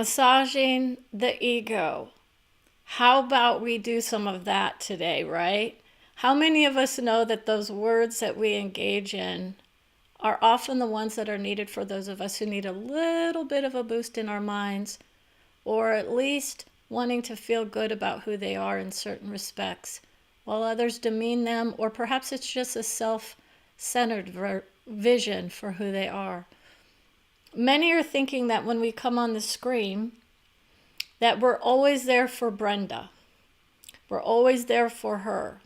Massaging the ego. How about we do some of that today, right? How many of us know that those words that we engage in are often the ones that are needed for those of us who need a little bit of a boost in our minds, or at least wanting to feel good about who they are in certain respects, while others demean them, or perhaps it's just a self-centered vision for who they are. Many are thinking that when we come on the screen, that we're always there for Brenda. We're always there for her.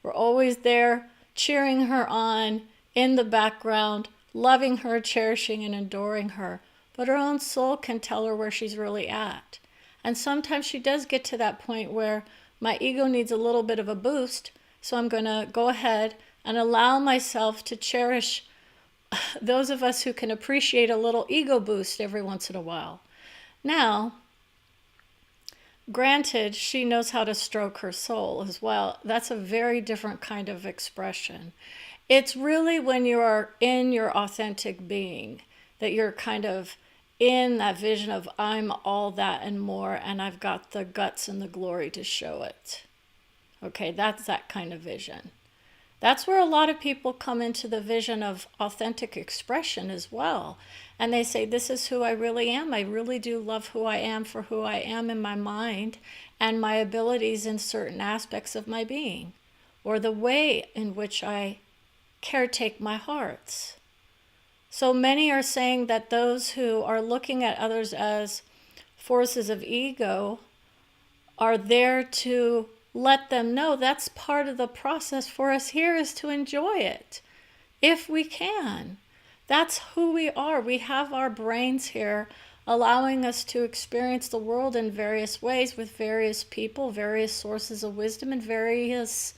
We're always there cheering her on in the background, loving her, cherishing and adoring her. But her own soul can tell her where she's really at. And sometimes she does get to that point where my ego needs a little bit of a boost, so I'm going to go ahead and allow myself to cherish those of us who can appreciate a little ego boost every once in a while. Now, granted, she knows how to stroke her soul as well. That's a very different kind of expression. It's really when you are in your authentic being that you're kind of in that vision of I'm all that and more, and I've got the guts and the glory to show it. Okay, that's that kind of vision. That's where a lot of people come into the vision of authentic expression as well. And they say, this is who I really am. I really do love who I am for who I am in my mind and my abilities in certain aspects of my being, or the way in which I caretake my hearts. So many are saying that those who are looking at others as forces of ego are there to let them know that's part of the process for us here, is to enjoy it if we can. That's who we are. We have our brains here allowing us to experience the world in various ways with various people, various sources of wisdom, and various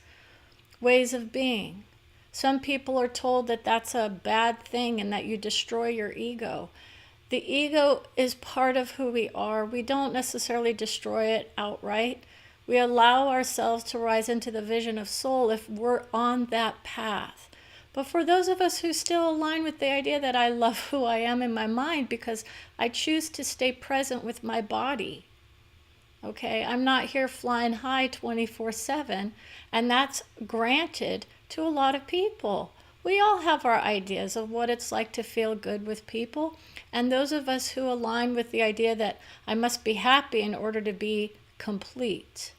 ways of being. Some people are told that that's a bad thing and that you destroy your ego. The ego is part of who we are. We don't necessarily destroy it outright. We allow ourselves to rise into the vision of soul if we're on that path. But for those of us who still align with the idea that I love who I am in my mind because I choose to stay present with my body. Okay, I'm not here flying high 24/7, and that's granted to a lot of people. We all have our ideas of what it's like to feel good with people, and those of us who align with the idea that I must be happy in order to be complete.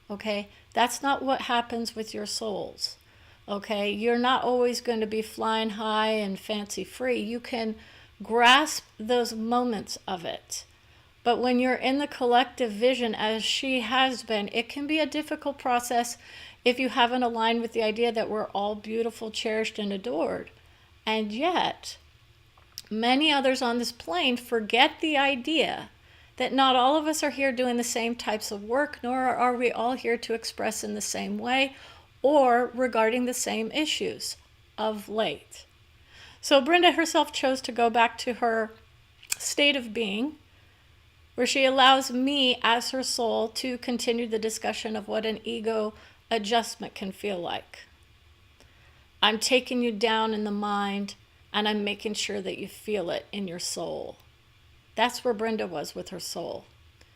Okay, that's not what happens with your souls. Okay, you're not always going to be flying high and fancy free. You can grasp those moments of it. But when you're in the collective vision, as she has been, it can be a difficult process if you haven't aligned with the idea that we're all beautiful, cherished, and adored. And yet, many others on this plane forget the idea that not all of us are here doing the same types of work, nor are we all here to express in the same way or regarding the same issues of late. So Brenda herself chose to go back to her state of being, where she allows me as her soul to continue the discussion of what an ego adjustment can feel like. I'm taking you down in the mind, and I'm making sure that you feel it in your soul. That's where Brenda was with her soul.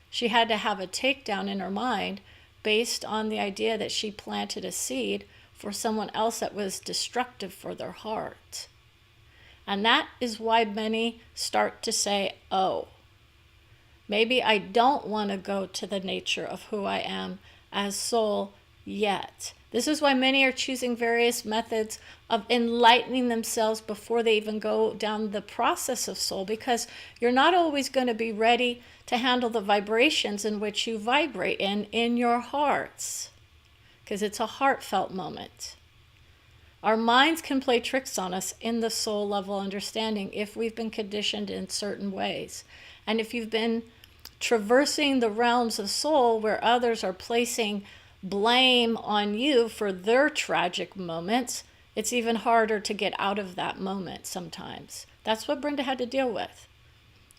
She had to have a takedown in her mind based on the idea that she planted a seed for someone else that was destructive for their heart. And that is why many start to say, oh, maybe I don't want to go to the nature of who I am as soul yet. This is why many are choosing various methods of enlightening themselves before they even go down the process of soul, because you're not always going to be ready to handle the vibrations in which you vibrate in your hearts, because it's a heartfelt moment. Our minds can play tricks on us in the soul level understanding if we've been conditioned in certain ways. And if you've been traversing the realms of soul where others are placing blame on you for their tragic moments, it's even harder to get out of that moment sometimes. That's what Brenda had to deal with.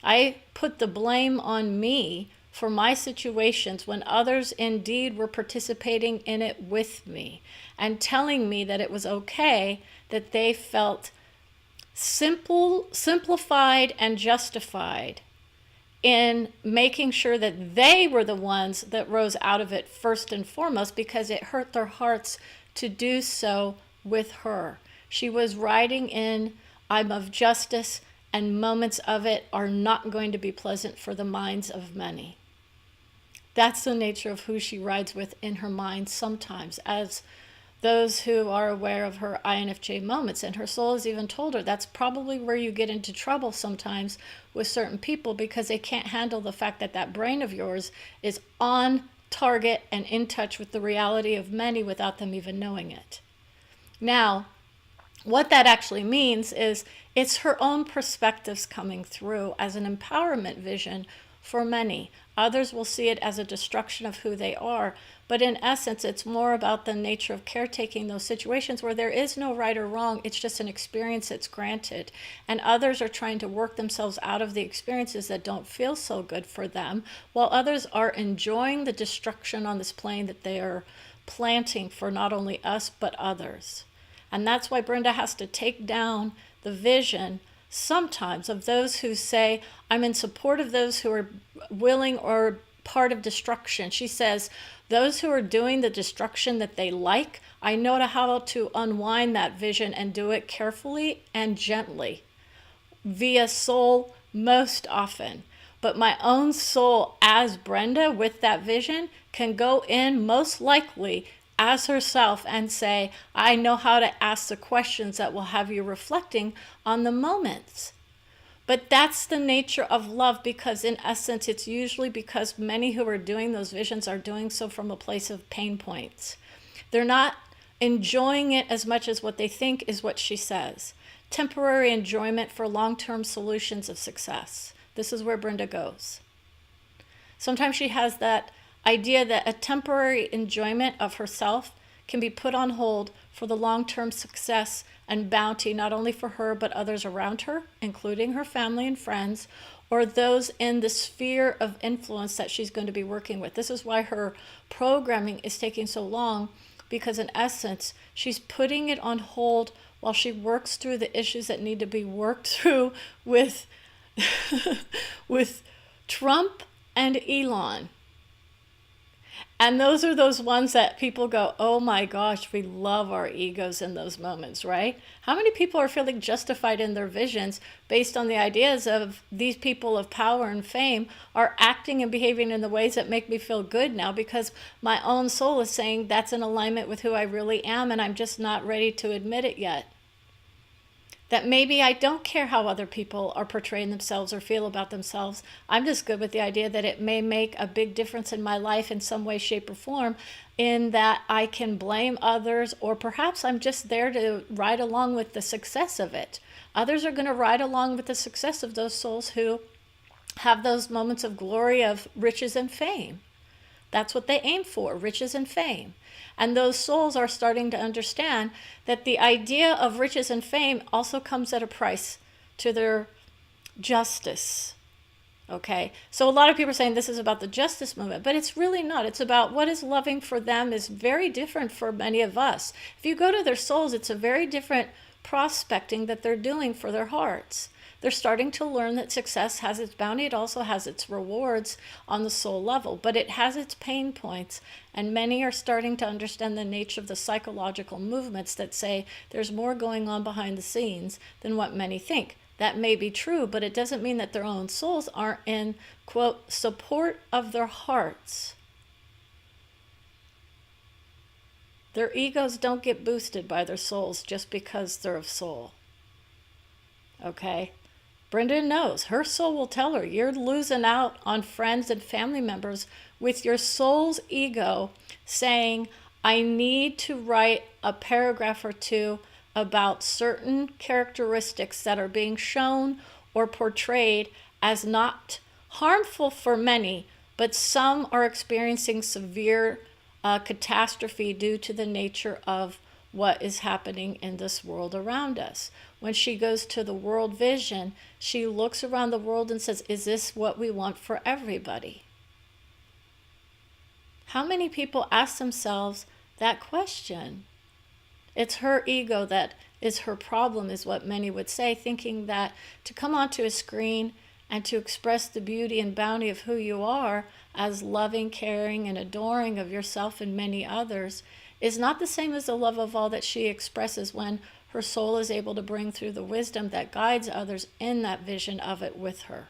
I put the blame on me for my situations when others indeed were participating in it with me and telling me that it was okay, that they felt simplified and justified in making sure that they were the ones that rose out of it first and foremost, because it hurt their hearts to do so with her. She was riding in, I'm of justice, and moments of it are not going to be pleasant for the minds of many. That's the nature of who she rides with in her mind sometimes, as those who are aware of her INFJ moments. And her soul has even told her that's probably where you get into trouble sometimes with certain people, because they can't handle the fact that that brain of yours is on target and in touch with the reality of many without them even knowing it. Now, what that actually means is it's her own perspectives coming through as an empowerment vision for many. Others will see it as a destruction of who they are. But in essence, it's more about the nature of caretaking those situations where there is no right or wrong. It's just an experience that's granted. And others are trying to work themselves out of the experiences that don't feel so good for them, while others are enjoying the destruction on this plane that they are planting for not only us, but others. And that's why Brenda has to take down the vision sometimes of those who say, I'm in support of those who are willing or part of destruction. She says, those who are doing the destruction that they like, I know how to unwind that vision and do it carefully and gently via soul most often. But my own soul as Brenda with that vision can go in most likely as herself and say, I know how to ask the questions that will have you reflecting on the moments. But that's the nature of love, because in essence, it's usually because many who are doing those visions are doing so from a place of pain points. They're not enjoying it as much as what they think is what she says. Temporary enjoyment for long-term solutions of success. This is where Brenda goes. Sometimes she has that idea that a temporary enjoyment of herself can be put on hold for the long-term success and bounty, not only for her, but others around her, including her family and friends, or those in the sphere of influence that she's going to be working with. This is why her programming is taking so long, because in essence, she's putting it on hold while she works through the issues that need to be worked through with, with Trump and Elon. And those are those ones that people go, oh my gosh, we love our egos in those moments, right? How many people are feeling justified in their visions based on the ideas of these people of power and fame are acting and behaving in the ways that make me feel good now, because my own soul is saying that's in alignment with who I really am, and I'm just not ready to admit it yet. That maybe I don't care how other people are portraying themselves or feel about themselves. I'm just good with the idea that it may make a big difference in my life in some way, shape, or form, in that I can blame others, or perhaps I'm just there to ride along with the success of it. Others are going to ride along with the success of those souls who have those moments of glory, of riches and fame. That's what they aim for, riches and fame. And those souls are starting to understand that the idea of riches and fame also comes at a price to their justice. Okay, so a lot of people are saying this is about the justice movement, but it's really not. It's about what is loving for them is very different for many of us. If you go to their souls, it's a very different prospecting that they're doing for their hearts. They're starting to learn that success has its bounty. It also has its rewards on the soul level, but it has its pain points. And many are starting to understand the nature of the psychological movements that say there's more going on behind the scenes than what many think. That may be true, but it doesn't mean that their own souls aren't in, quote, support of their hearts. Their egos don't get boosted by their souls just because they're of soul. Okay? Brenda knows. Her soul will tell her, you're losing out on friends and family members with your soul's ego saying, I need to write a paragraph or two about certain characteristics that are being shown or portrayed as not harmful for many, but some are experiencing severe catastrophe due to the nature of what is happening in this world around us. When she goes to the world vision, she looks around the world and says, is this what we want for everybody? How many people ask themselves that question? It's her ego that is her problem, is what many would say, thinking that to come onto a screen and to express the beauty and bounty of who you are as loving, caring, and adoring of yourself and many others is not the same as the love of all that she expresses when her soul is able to bring through the wisdom that guides others in that vision of it with her,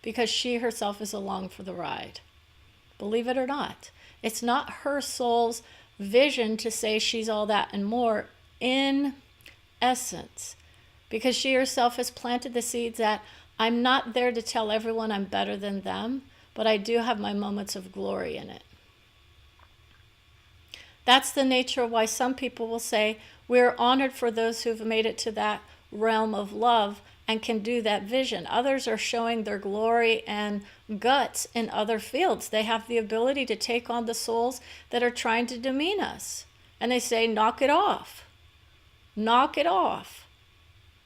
because she herself is along for the ride. Believe it or not, it's not her soul's vision to say she's all that and more in essence, because she herself has planted the seeds that I'm not there to tell everyone I'm better than them, but I do have my moments of glory in it. That's the nature of why some people will say we're honored for those who've made it to that realm of love and can do that vision. Others are showing their glory and guts in other fields. They have the ability to take on the souls that are trying to demean us. And they say, knock it off. Knock it off.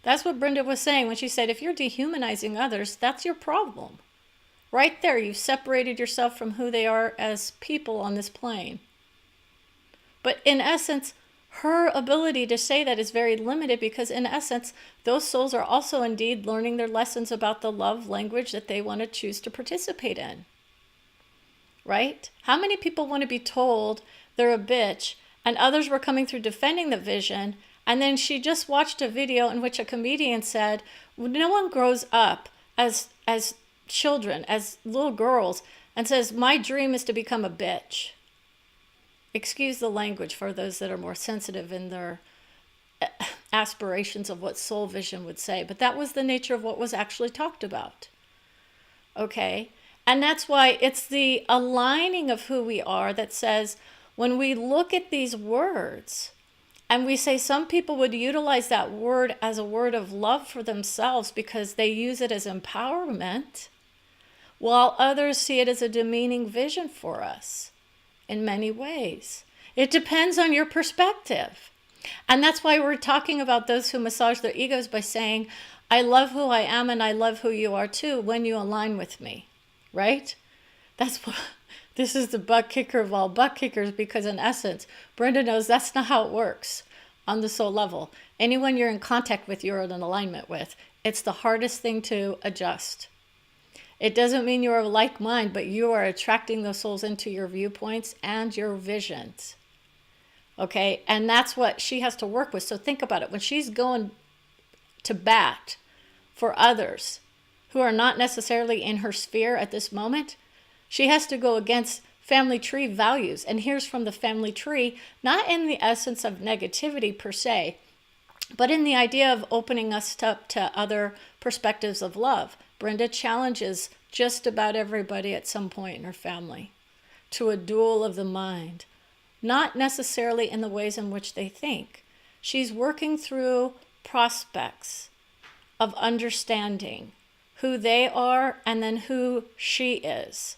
That's what Brenda was saying when she said, if you're dehumanizing others, that's your problem. Right there, you've separated yourself from who they are as people on this plane. But in essence, her ability to say that is very limited, because in essence, those souls are also indeed learning their lessons about the love language that they want to choose to participate in. Right? How many people want to be told they're a bitch, and others were coming through defending the vision, and then she just watched a video in which a comedian said, no one grows up as children, as little girls, and says, my dream is to become a bitch. Excuse the language for those that are more sensitive in their aspirations of what soul vision would say. But that was the nature of what was actually talked about. Okay? And that's why it's the aligning of who we are that says, when we look at these words, and we say some people would utilize that word as a word of love for themselves because they use it as empowerment, while others see it as a demeaning vision for us. In many ways. It depends on your perspective. And that's why we're talking about those who massage their egos by saying, I love who I am and I love who you are too when you align with me, right? That's what, this is the butt kicker of all butt kickers, because in essence, Brenda knows that's not how it works on the soul level. Anyone you're in contact with, you're in alignment with. It's the hardest thing to adjust. It doesn't mean you're of like mind, but you are attracting those souls into your viewpoints and your visions. Okay? And that's what she has to work with. So think about it. When she's going to bat for others who are not necessarily in her sphere at this moment, she has to go against family tree values. And here's from the family tree, not in the essence of negativity per se, but in the idea of opening us up to other perspectives of love. Brenda challenges just about everybody at some point in her family to a duel of the mind, not necessarily in the ways in which they think. She's working through prospects of understanding who they are and then who she is.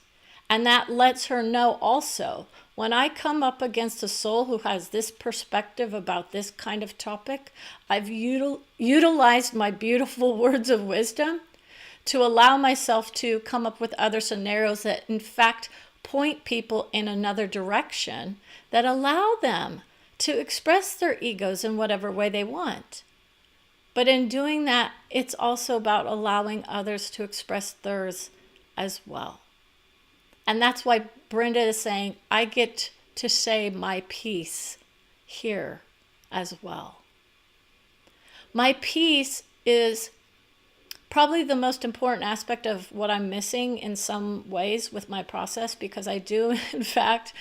And that lets her know also, when I come up against a soul who has this perspective about this kind of topic, I've utilized my beautiful words of wisdom to allow myself to come up with other scenarios that in fact point people in another direction, that allow them to express their egos in whatever way they want. But in doing that, it's also about allowing others to express theirs as well. And that's why Brenda is saying, I get to say my piece here as well. My piece is probably the most important aspect of what I'm missing in some ways with my process, because I do, in fact,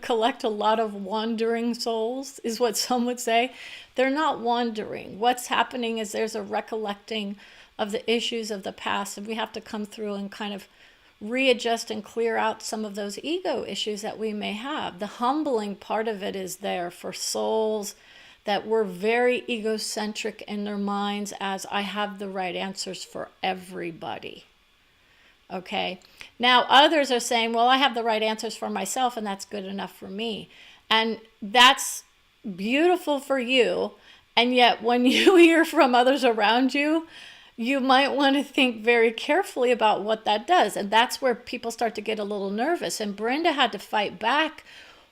collect a lot of wandering souls, is what some would say. They're not wandering. What's happening is there's a recollecting of the issues of the past, and we have to come through and kind of readjust and clear out some of those ego issues that we may have. The humbling part of it is there for souls that were very egocentric in their minds, as I have the right answers for everybody. Okay. Now others are saying, well, I have the right answers for myself and that's good enough for me. And that's beautiful for you. And yet when you hear from others around you, you might want to think very carefully about what that does. And that's where people start to get a little nervous. And Brenda had to fight back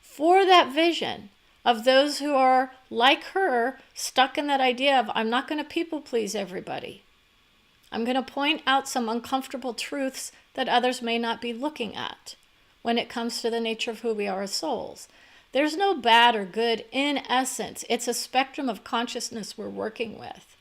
for that vision of those who are like her, stuck in that idea of, I'm not going to people please everybody. I'm going to point out some uncomfortable truths that others may not be looking at when it comes to the nature of who we are as souls. There's no bad or good in essence. It's a spectrum of consciousness we're working with.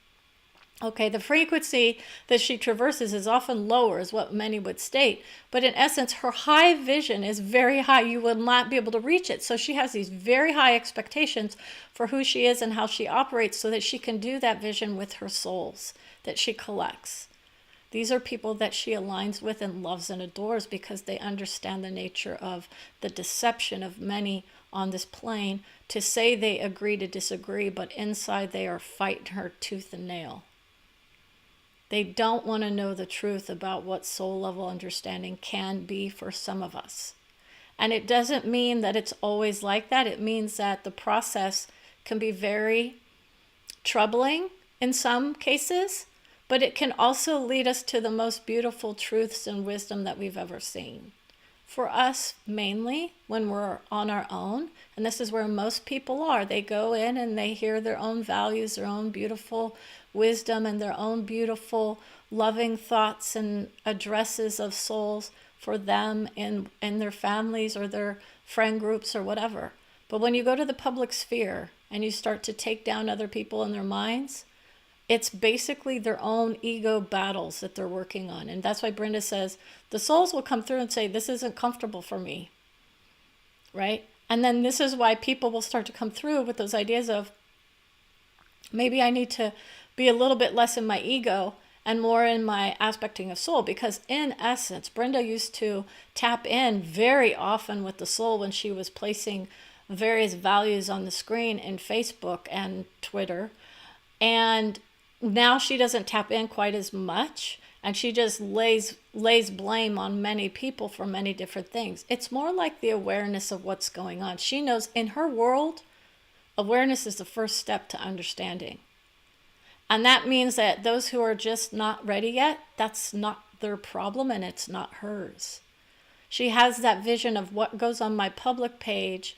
Okay, the frequency that she traverses is often lower, is what many would state. But in essence, her high vision is very high. You will not be able to reach it. So she has these very high expectations for who she is and how she operates so that she can do that vision with her souls that she collects. These are people that she aligns with and loves and adores because they understand the nature of the deception of many on this plane to say they agree to disagree, but inside they are fighting her tooth and nail. They don't want to know the truth about what soul level understanding can be for some of us. And it doesn't mean that it's always like that. It means that the process can be very troubling in some cases, but it can also lead us to the most beautiful truths and wisdom that we've ever seen. For us, mainly, when we're on our own, and this is where most people are, they go in and they hear their own values, their own beautiful wisdom, and their own beautiful, loving thoughts and addresses of souls for them in their families or their friend groups or whatever. But when you go to the public sphere and you start to take down other people in their minds, it's basically their own ego battles that they're working on. And that's why Brenda says, the souls will come through and say, this isn't comfortable for me, right? And then this is why people will start to come through with those ideas of, maybe I need to be a little bit less in my ego and more in my aspecting of soul. Because in essence, Brenda used to tap in very often with the soul when she was placing various values on the screen in Facebook and Twitter. And now she doesn't tap in quite as much, and she just lays blame on many people for many different things. It's more like the awareness of what's going on. She knows in her world, awareness is the first step to understanding. And that means that those who are just not ready yet, that's not their problem and it's not hers. She has that vision of what goes on my public page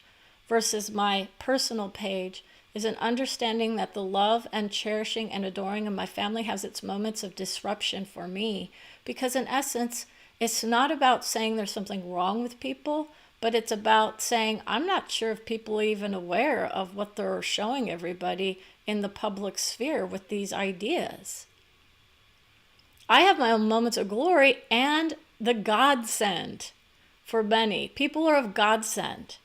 versus my personal page is an understanding that the love and cherishing and adoring of my family has its moments of disruption for me. Because in essence, it's not about saying there's something wrong with people, but it's about saying, I'm not sure if people are even aware of what they're showing everybody in the public sphere with these ideas. I have my own moments of glory and the godsend for many. People are of godsend.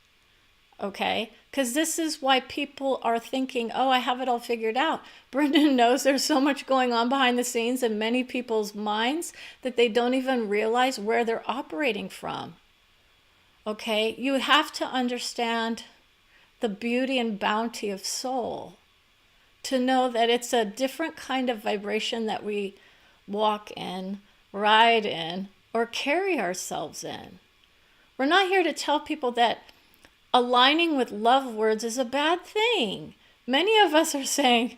Okay? Because this is why people are thinking, oh, I have it all figured out. Brenda knows there's so much going on behind the scenes in many people's minds that they don't even realize where they're operating from. Okay? You have to understand the beauty and bounty of soul to know that it's a different kind of vibration that we walk in, ride in, or carry ourselves in. We're not here to tell people that aligning with love words is a bad thing. Many of us are saying,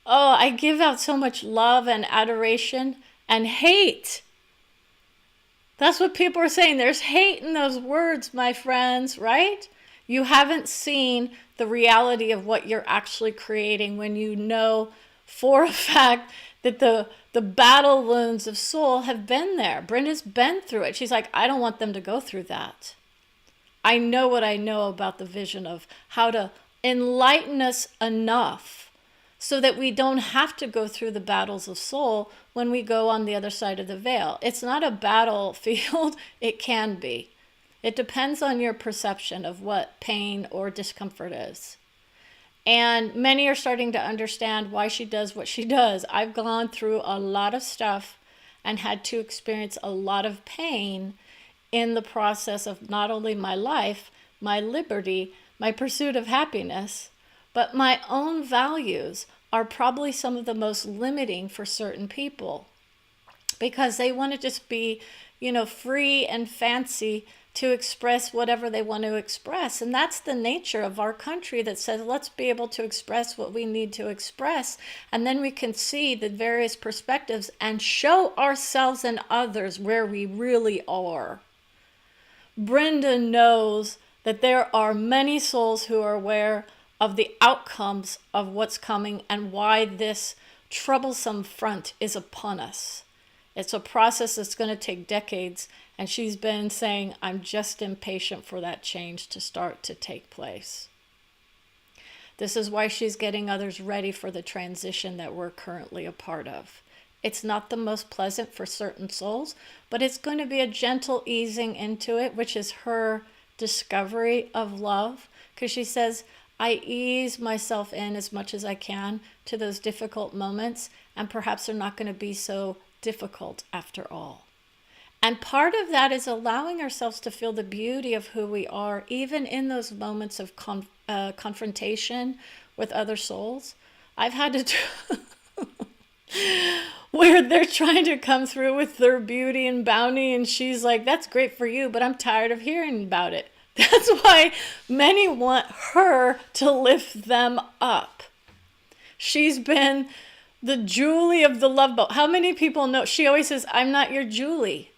oh, I give out so much love and adoration and hate. That's what people are saying. There's hate in those words, my friends, right? You haven't seen the reality of what you're actually creating when you know for a fact that the battle wounds of soul have been there. Brenda's been through it. She's like, I don't want them to go through that. I know what I know about the vision of how to enlighten us enough so that we don't have to go through the battles of soul when we go on the other side of the veil. It's not a battlefield. It can be. It depends on your perception of what pain or discomfort is. And many are starting to understand why she does what she does. I've gone through a lot of stuff and had to experience a lot of pain in the process of not only my life, my liberty, my pursuit of happiness, but my own values are probably some of the most limiting for certain people because they want to just be, free and fancy to express whatever they want to express. And that's the nature of our country that says, let's be able to express what we need to express. And then we can see the various perspectives and show ourselves and others where we really are. Brenda knows that there are many souls who are aware of the outcomes of what's coming and why this troublesome front is upon us. It's a process that's going to take decades. And she's been saying, I'm just impatient for that change to start to take place. This is why she's getting others ready for the transition that we're currently a part of. It's not the most pleasant for certain souls, but it's going to be a gentle easing into it, which is her discovery of love. Because she says, I ease myself in as much as I can to those difficult moments, and perhaps they're not going to be so difficult after all. And part of that is allowing ourselves to feel the beauty of who we are, even in those moments of confrontation with other souls. I've had to where they're trying to come through with their beauty and bounty, and she's like, that's great for you, but I'm tired of hearing about it. That's why many want her to lift them up. She's been the Julie of the Love Boat. How many people know? She always says, I'm not your Julie.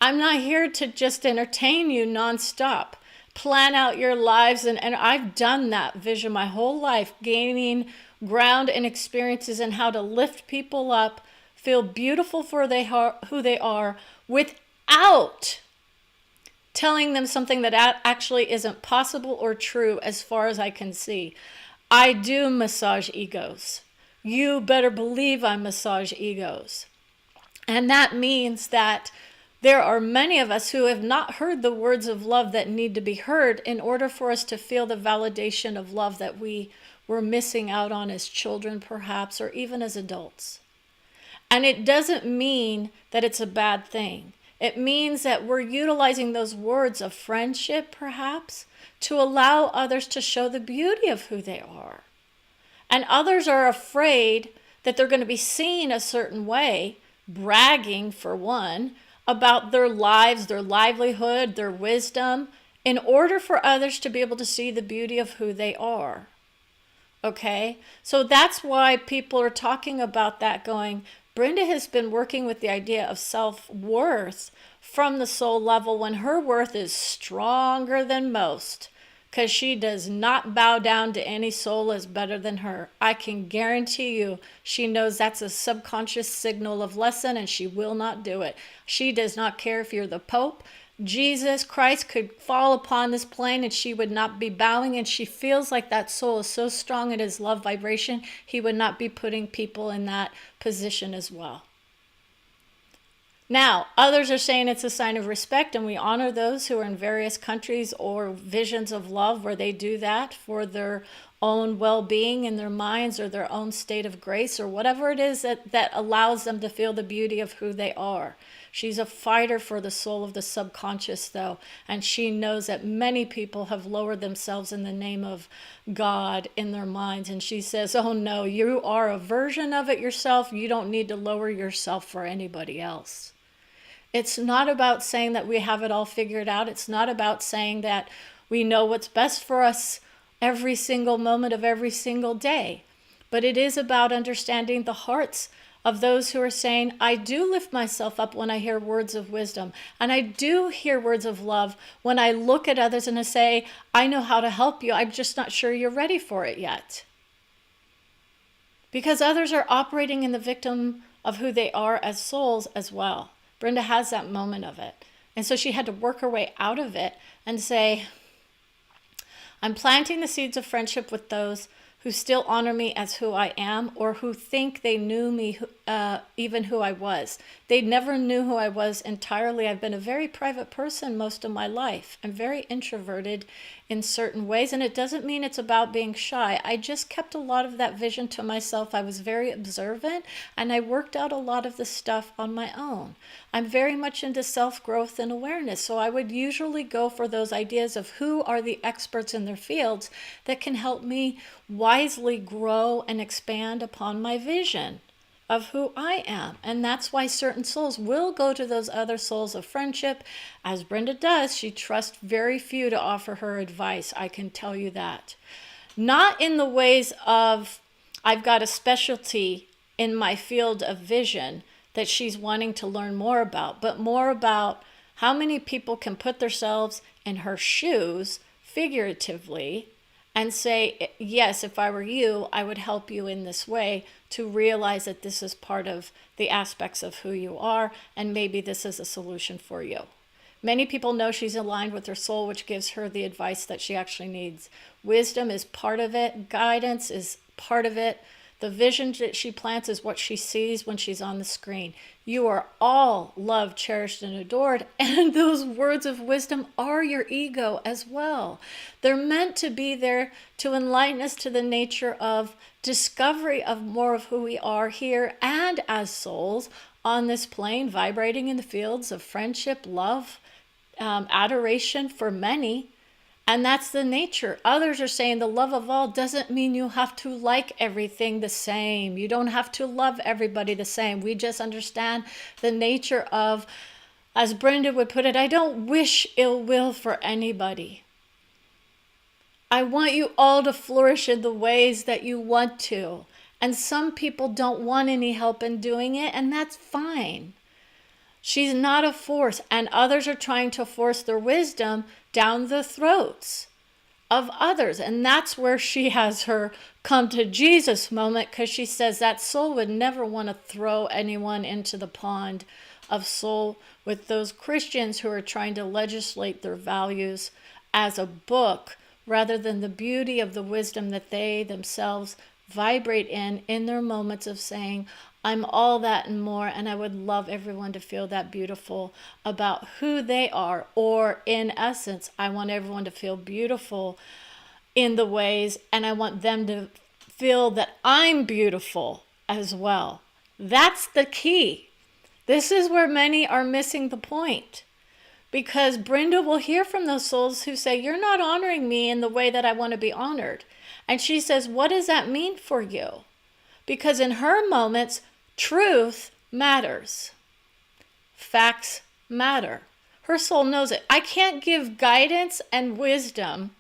I'm not here to just entertain you nonstop. Plan out your lives. And I've done that vision my whole life, gaining ground and experiences in how to lift people up, feel beautiful for who they are, without telling them something that actually isn't possible or true as far as I can see. I do massage egos. You better believe I massage egos. And that means that there are many of us who have not heard the words of love that need to be heard in order for us to feel the validation of love that we were missing out on as children, perhaps, or even as adults. And it doesn't mean that it's a bad thing. It means that we're utilizing those words of friendship, perhaps, to allow others to show the beauty of who they are. And others are afraid that they're going to be seen a certain way, bragging, for one, about their lives, their livelihood, their wisdom, in order for others to be able to see the beauty of who they are. Okay? So that's why people are talking about that, going, Brenda has been working with the idea of self-worth from the soul level when her worth is stronger than most, because she does not bow down to any soul as better than her. I can guarantee you she knows that's a subconscious signal of lesson, and she will not do it. She does not care if you're the Pope. Jesus Christ could fall upon this plane and she would not be bowing, and she feels like that soul is so strong in his love vibration, he would not be putting people in that position as well. Now, others are saying it's a sign of respect, and we honor those who are in various countries or visions of love where they do that for their own well-being in their minds, or their own state of grace, or whatever it is that allows them to feel the beauty of who they are. She's a fighter for the soul of the subconscious, though, and she knows that many people have lowered themselves in the name of God in their minds, and she says, oh no, you are a version of it yourself. You don't need to lower yourself for anybody else. It's not about saying that we have it all figured out. It's not about saying that we know what's best for us every single moment of every single day. But it is about understanding the hearts of those who are saying, I do lift myself up when I hear words of wisdom. And I do hear words of love when I look at others and I say, I know how to help you. I'm just not sure you're ready for it yet. Because others are operating in the victim of who they are as souls as well. Brenda has that moment of it. And so she had to work her way out of it and say, I'm planting the seeds of friendship with those who still honor me as who I am, or who think they knew me even who I was. They never knew who I was entirely. I've been a very private person most of my life. I'm very introverted in certain ways, and it doesn't mean it's about being shy. I just kept a lot of that vision to myself. I was very observant, and I worked out a lot of the stuff on my own. I'm very much into self-growth and awareness, so I would usually go for those ideas of who are the experts in their fields that can help me wisely grow and expand upon my vision of who I am. And that's why certain souls will go to those other souls of friendship. As Brenda does, she trusts very few to offer her advice. I can tell you that. Not in the ways of, I've got a specialty in my field of vision that she's wanting to learn more about, but more about how many people can put themselves in her shoes, figuratively, and say, yes, if I were you, I would help you in this way to realize that this is part of the aspects of who you are, and maybe this is a solution for you. Many people know she's aligned with her soul, which gives her the advice that she actually needs. Wisdom is part of it. Guidance is part of it. The vision that she plants is what she sees when she's on the screen. You are all loved, cherished, and adored. And those words of wisdom are your ego as well. They're meant to be there to enlighten us to the nature of discovery of more of who we are here and as souls on this plane, vibrating in the fields of friendship, love, adoration for many. And that's the nature. Others are saying the love of all doesn't mean you have to like everything the same. You don't have to love everybody the same. We just understand the nature of, as Brenda would put it, I don't wish ill will for anybody. I want you all to flourish in the ways that you want to. And some people don't want any help in doing it, and that's fine. She's not a force, and others are trying to force their wisdom down the throats of others. And that's where she has her come to Jesus moment, because she says that soul would never want to throw anyone into the pond of soul with those Christians who are trying to legislate their values as a book, rather than the beauty of the wisdom that they themselves vibrate in their moments of saying, I'm all that and more, and I would love everyone to feel that beautiful about who they are. Or in essence, I want everyone to feel beautiful in the ways, and I want them to feel that I'm beautiful as well. That's the key. This is where many are missing the point. Because Brenda will hear from those souls who say, you're not honoring me in the way that I want to be honored. And she says, what does that mean for you? Because in her moments, truth matters. Facts matter. Her soul knows it. I can't give guidance and wisdom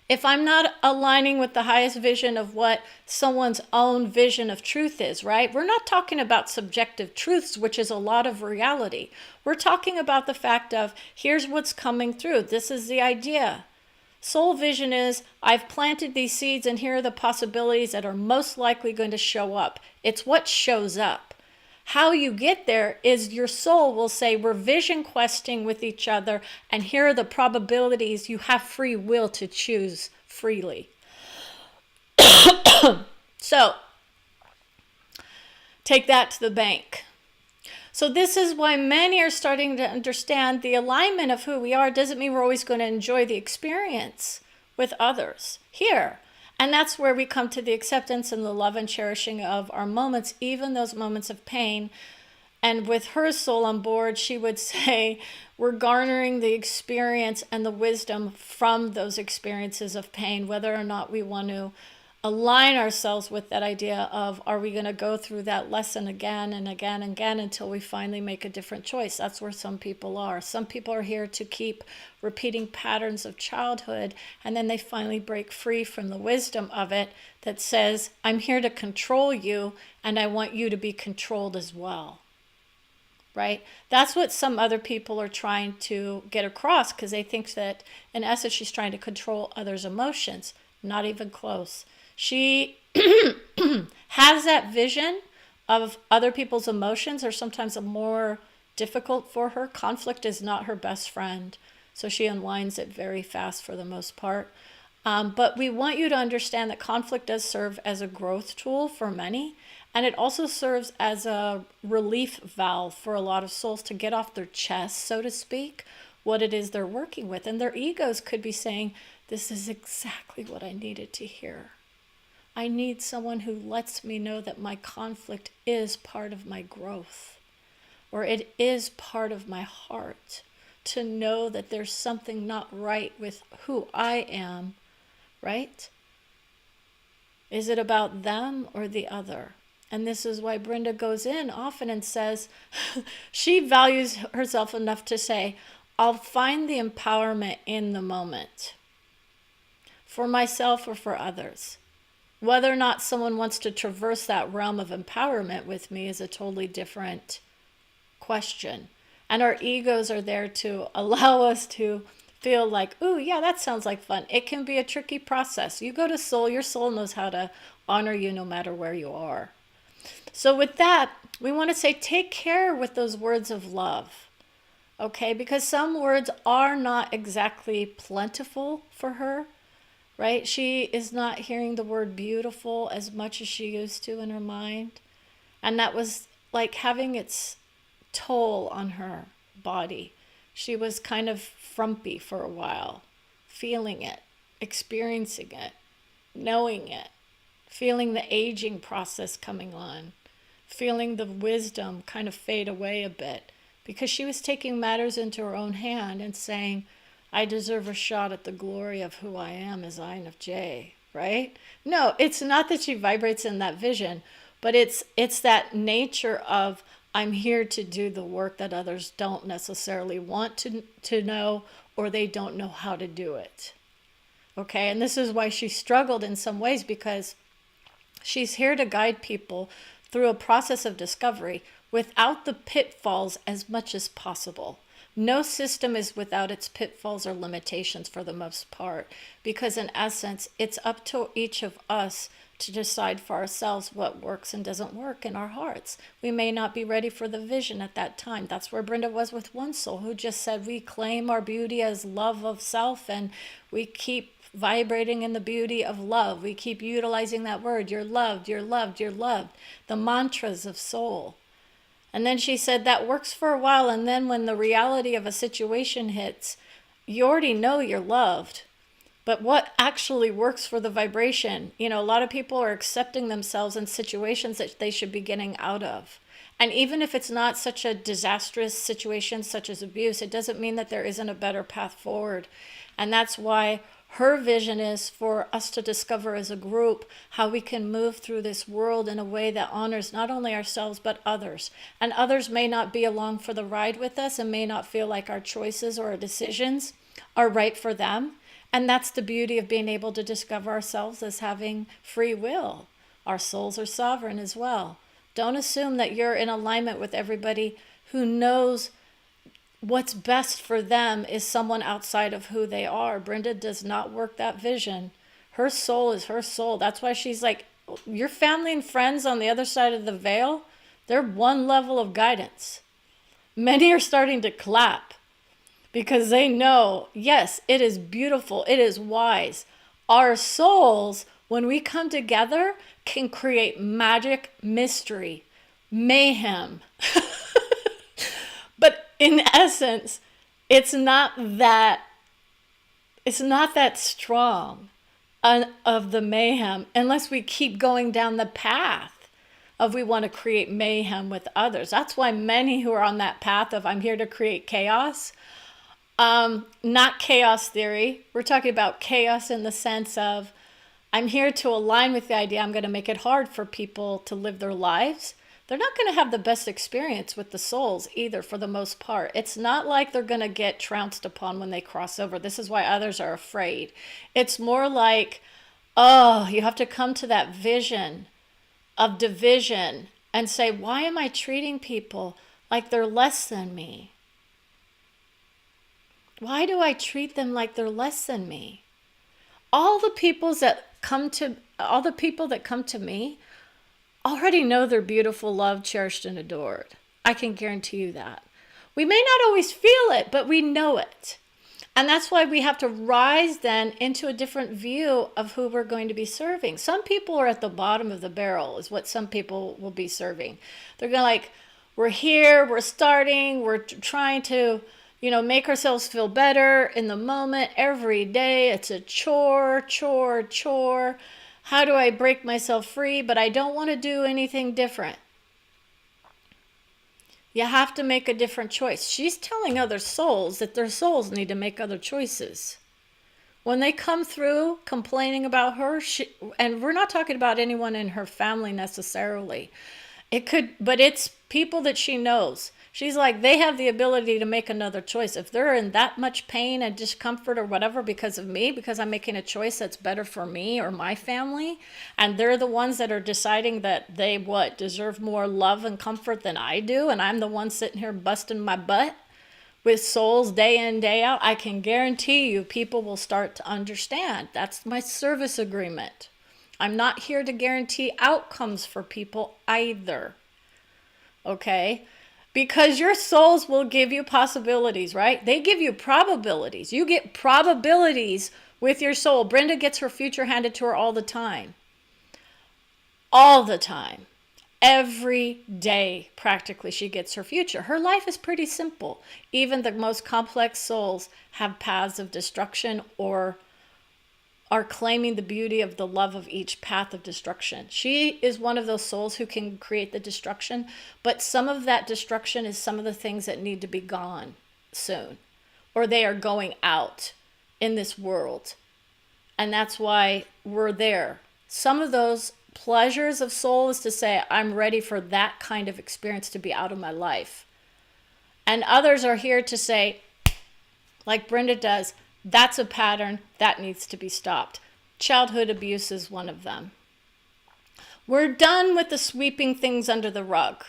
if I'm not aligning with the highest vision of what someone's own vision of truth is, right? We're not talking about subjective truths, which is a lot of reality. We're talking about the fact of, here's what's coming through. This is the idea. Soul vision is, I've planted these seeds and here are the possibilities that are most likely going to show up. It's what shows up. How you get there is your soul will say, we're vision questing with each other, and here are the probabilities. You have free will to choose freely. So, take that to the bank. So this is why many are starting to understand the alignment of who we are doesn't mean we're always going to enjoy the experience with others here. And that's where we come to the acceptance and the love and cherishing of our moments, even those moments of pain. And with her soul on board, she would say, we're garnering the experience and the wisdom from those experiences of pain, whether or not we want to align ourselves with that idea of, are we going to go through that lesson again and again and again until we finally make a different choice? That's where some people are. Some people are here to keep repeating patterns of childhood, and then they finally break free from the wisdom of it that says, I'm here to control you, and I want you to be controlled as well. Right? That's what some other people are trying to get across, because they think that, in essence, she's trying to control others' emotions. Not even close. She has that vision of other people's emotions are sometimes more difficult for her. Conflict is not her best friend, so she unwinds it very fast for the most part. But we want you to understand that conflict does serve as a growth tool for many, and it also serves as a relief valve for a lot of souls to get off their chest, so to speak, what it is they're working with. And their egos could be saying, this is exactly what I needed to hear. I need someone who lets me know that my conflict is part of my growth, or it is part of my heart, to know that there's something not right with who I am, right? Is it about them or the other? And this is why Brenda goes in often and says, she values herself enough to say, I'll find the empowerment in the moment, for myself or for others. Whether or not someone wants to traverse that realm of empowerment with me is a totally different question. And our egos are there to allow us to feel like, ooh, yeah, that sounds like fun. It can be a tricky process. You go to soul, your soul knows how to honor you no matter where you are. So with that, we want to say take care with those words of love. Okay, because some words are not exactly plentiful for her, right? She is not hearing the word beautiful as much as she used to in her mind. And that was like having its toll on her body. She was kind of frumpy for a while, feeling it, experiencing it, knowing it, feeling the aging process coming on, feeling the wisdom kind of fade away a bit, because she was taking matters into her own hand and saying, I deserve a shot at the glory of who I am as Ayin of J, right? No, it's not that she vibrates in that vision, but it's that nature of, I'm here to do the work that others don't necessarily want to know, or they don't know how to do it. Okay, and this is why she struggled in some ways, because she's here to guide people through a process of discovery without the pitfalls as much as possible. No system is without its pitfalls or limitations for the most part, because in essence, it's up to each of us to decide for ourselves what works and doesn't work in our hearts. We may not be ready for the vision at that time. That's where Brenda was with one soul, who just said, we claim our beauty as love of self, and we keep vibrating in the beauty of love. We keep utilizing that word, you're loved, you're loved, you're loved, the mantras of soul. And then she said that works for a while, and then when the reality of a situation hits, you already know you're loved. But what actually works for the vibration? You know, a lot of people are accepting themselves in situations that they should be getting out of. And even if it's not such a disastrous situation such as abuse, it doesn't mean that there isn't a better path forward. And that's why her vision is for us to discover as a group how we can move through this world in a way that honors not only ourselves but others. And others may not be along for the ride with us and may not feel like our choices or our decisions are right for them. And that's the beauty of being able to discover ourselves as having free will. Our souls are sovereign as well. Don't assume that you're in alignment with everybody who knows what's best for them is someone outside of who they are. Brenda does not work that vision. Her soul is her soul. That's why she's like, your family and friends on the other side of the veil, they're one level of guidance. Many are starting to clap because they know, yes, it is beautiful. It is wise. Our souls, when we come together, can create magic, mystery, mayhem. But in essence, it's not that strong of the mayhem unless we keep going down the path of we want to create mayhem with others. That's why many who are on that path of I'm here to create chaos, not chaos theory. We're talking about chaos in the sense of I'm here to align with the idea I'm going to make it hard for people to live their lives. They're not going to have the best experience with the souls either, for the most part. It's not like they're going to get trounced upon when they cross over. This is why others are afraid. It's more like, oh, you have to come to that vision of division and say, why am I treating people like they're less than me? Why do I treat them like they're less than me? All the people that come to me already know they're beautiful, loved, cherished, and adored. I can guarantee you that. We may not always feel it, but we know it. And that's why we have to rise then into a different view of who we're going to be serving. Some people are at the bottom of the barrel is what some people will be serving. They're going to like, we're here, we're starting, we're trying to, make ourselves feel better in the moment every day. It's a chore. How do I break myself free? But I don't want to do anything different. You have to make a different choice. She's telling other souls that their souls need to make other choices. When they come through complaining about her, and we're not talking about anyone in her family necessarily. But it's people that she knows. She's like, they have the ability to make another choice. If they're in that much pain and discomfort or whatever because of me, because I'm making a choice that's better for me or my family, and they're the ones that are deciding that they deserve more love and comfort than I do, and I'm the one sitting here busting my butt, with souls day in, day out, I can guarantee you people will start to understand. That's my service agreement. I'm not here to guarantee outcomes for people either. Okay? Because your souls will give you possibilities, right? They give you probabilities. You get probabilities with your soul. Brenda gets her future handed to her all the time. All the time. Every day, practically, she gets her future. Her life is pretty simple. Even the most complex souls have paths of destruction or are claiming the beauty of the love of each path of destruction. She is one of those souls who can create the destruction, but some of that destruction is some of the things that need to be gone soon, or they are going out in this world. And that's why we're there. Some of those pleasures of soul is to say, I'm ready for that kind of experience to be out of my life. And others are here to say, like Brenda does, that's a pattern that needs to be stopped. Childhood abuse is one of them. We're done with the sweeping things under the rug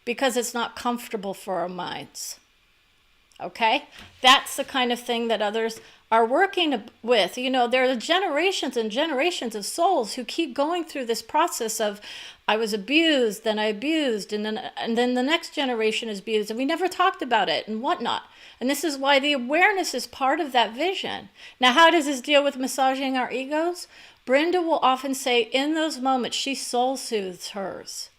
because it's not comfortable for our minds. Okay? That's the kind of thing that others are working with. You know, there are generations and generations of souls who keep going through this process of, I was abused, then I abused, and then the next generation is abused, and we never talked about it and whatnot. And this is why the awareness is part of that vision. Now, how does this deal with massaging our egos? Brenda will often say in those moments, she soul soothes hers.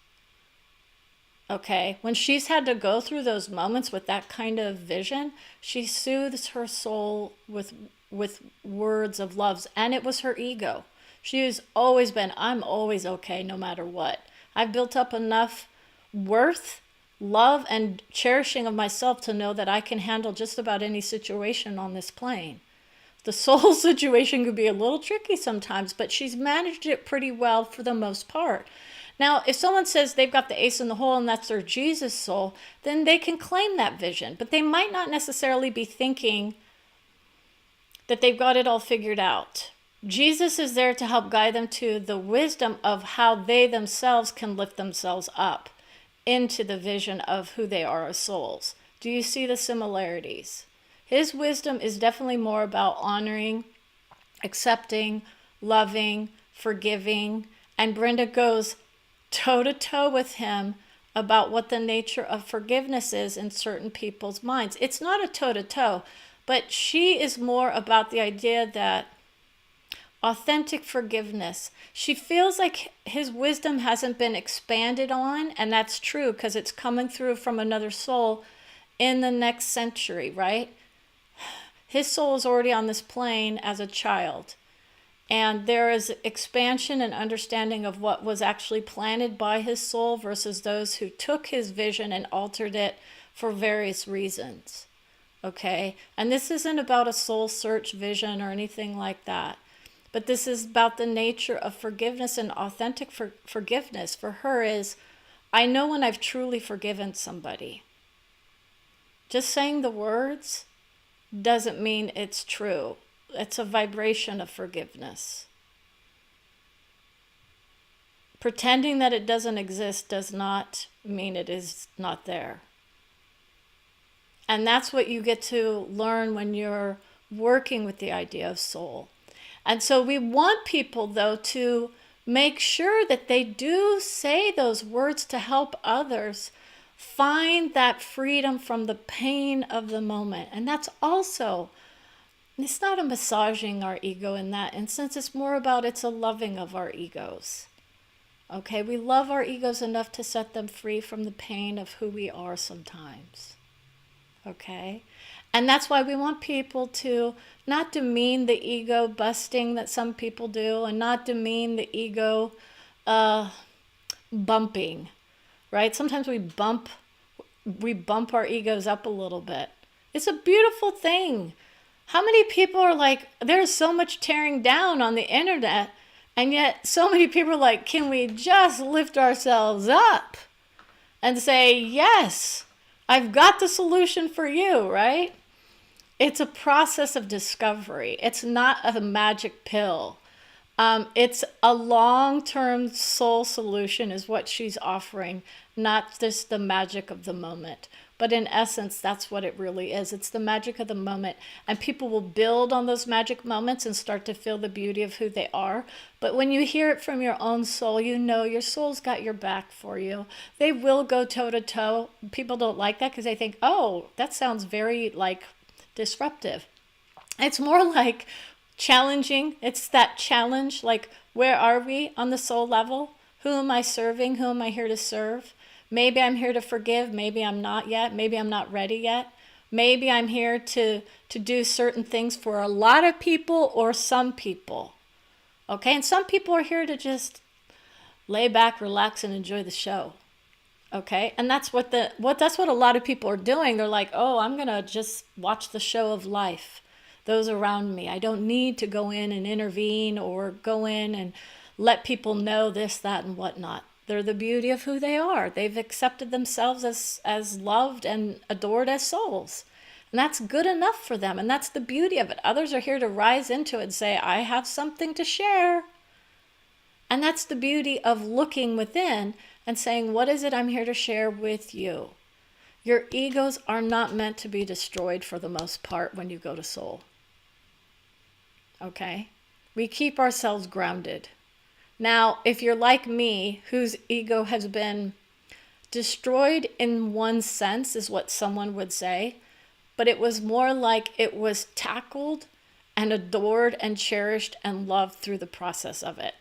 Okay, when she's had to go through those moments with that kind of vision, she soothes her soul with words of love, and it was her ego. She has always been, I'm always okay no matter what. I've built up enough worth, love, and cherishing of myself to know that I can handle just about any situation on this plane. The soul situation could be a little tricky sometimes, but she's managed it pretty well for the most part. Now, if someone says they've got the ace in the hole and that's their Jesus soul, then they can claim that vision. But they might not necessarily be thinking that they've got it all figured out. Jesus is there to help guide them to the wisdom of how they themselves can lift themselves up into the vision of who they are as souls. Do you see the similarities? His wisdom is definitely more about honoring, accepting, loving, forgiving, and Brenda goes toe-to-toe with him about what the nature of forgiveness is in certain people's minds. It's not a toe-to-toe, but she is more about the idea that authentic forgiveness. She feels like his wisdom hasn't been expanded on, and that's true because it's coming through from another soul in the next century, right? His soul is already on this plane as a child. And there is expansion and understanding of what was actually planted by his soul versus those who took his vision and altered it for various reasons. Okay? And this isn't about a soul search vision or anything like that. But this is about the nature of forgiveness, and authentic forgiveness for her is, I know when I've truly forgiven somebody. Just saying the words doesn't mean it's true. It's a vibration of forgiveness. Pretending that it doesn't exist does not mean it is not there. And that's what you get to learn when you're working with the idea of soul. And so we want people, though, to make sure that they do say those words to help others find that freedom from the pain of the moment. And that's also, it's not a massaging our ego in that instance. It's more about it's a loving of our egos. Okay, we love our egos enough to set them free from the pain of who we are sometimes. Okay? And that's why we want people to not demean the ego busting that some people do, and not demean the ego bumping, right? Sometimes we bump our egos up a little bit. It's a beautiful thing. How many people are like, there's so much tearing down on the internet, and yet so many people are like, can we just lift ourselves up and say, yes, I've got the solution for you, right? It's a process of discovery. It's not a magic pill. It's a long-term soul solution is what she's offering, not just the magic of the moment. But in essence, that's what it really is. It's the magic of the moment. And people will build on those magic moments and start to feel the beauty of who they are. But when you hear it from your own soul, you know your soul's got your back for you. They will go toe to toe. People don't like that because they think, oh, that sounds very like disruptive. It's more like challenging. It's that challenge. Like, where are we on the soul level? Who am I serving? Who am I here to serve? Maybe I'm here to forgive. Maybe I'm not yet. Maybe I'm not ready yet. Maybe I'm here to do certain things for a lot of people or some people. Okay? And some people are here to just lay back, relax, and enjoy the show. Okay? And that's what that's what a lot of people are doing. They're like, oh, I'm going to just watch the show of life. Those around me. I don't need to go in and intervene or go in and let people know this, that, and whatnot. They're the beauty of who they are. They've accepted themselves as loved and adored as souls. And that's good enough for them. And that's the beauty of it. Others are here to rise into it and say, I have something to share. And that's the beauty of looking within and saying, what is it I'm here to share with you? Your egos are not meant to be destroyed for the most part when you go to soul. Okay? We keep ourselves grounded. Now, if you're like me, whose ego has been destroyed in one sense, is what someone would say, but it was more like it was tackled and adored and cherished and loved through the process of it.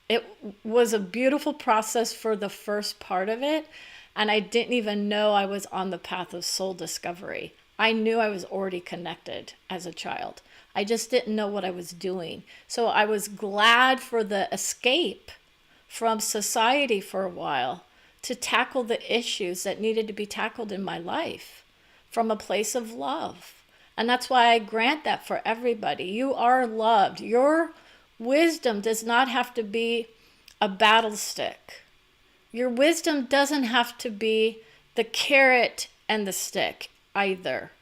It was a beautiful process for the first part of it, and I didn't even know I was on the path of soul discovery. I knew I was already connected as a child. I just didn't know what I was doing. So I was glad for the escape from society for a while to tackle the issues that needed to be tackled in my life from a place of love. And that's why I grant that for everybody. You are loved. Your wisdom does not have to be a battle stick. Your wisdom doesn't have to be the carrot and the stick either.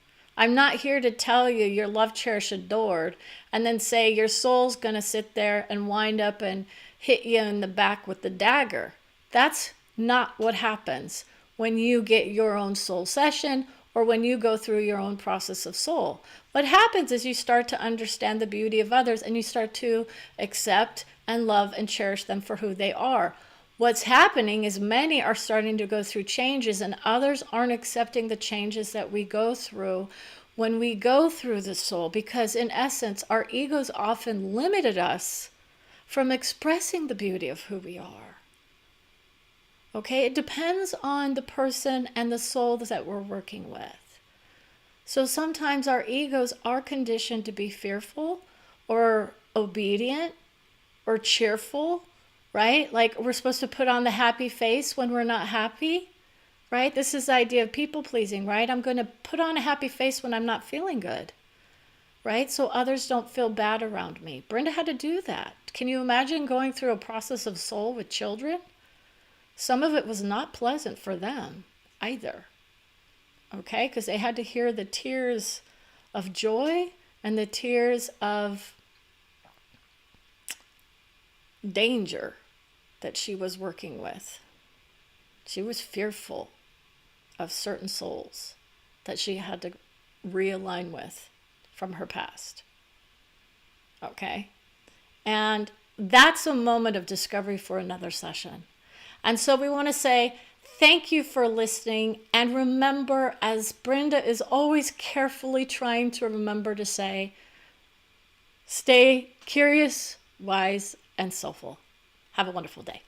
I'm not here to tell you you're loved, cherished, adored, and then say your soul's going to sit there and wind up and hit you in the back with the dagger. That's not what happens when you get your own soul session or when you go through your own process of soul. What happens is you start to understand the beauty of others and you start to accept and love and cherish them for who they are. What's happening is many are starting to go through changes and others aren't accepting the changes that we go through when we go through the soul, because in essence, our egos often limited us from expressing the beauty of who we are. Okay, it depends on the person and the soul that we're working with. So sometimes our egos are conditioned to be fearful or obedient or cheerful, right? Like we're supposed to put on the happy face when we're not happy, right? This is the idea of people pleasing, right? I'm going to put on a happy face when I'm not feeling good, right? So others don't feel bad around me. Brenda had to do that. Can you imagine going through a process of soul with children? Some of it was not pleasant for them either, okay? Because they had to hear the tears of joy and the tears of danger that she was working with. She was fearful of certain souls that she had to realign with from her past. Okay? And that's a moment of discovery for another session. And so we want to say thank you for listening. And remember, as Brenda is always carefully trying to remember to say, stay curious, wise, and soulful. Have a wonderful day.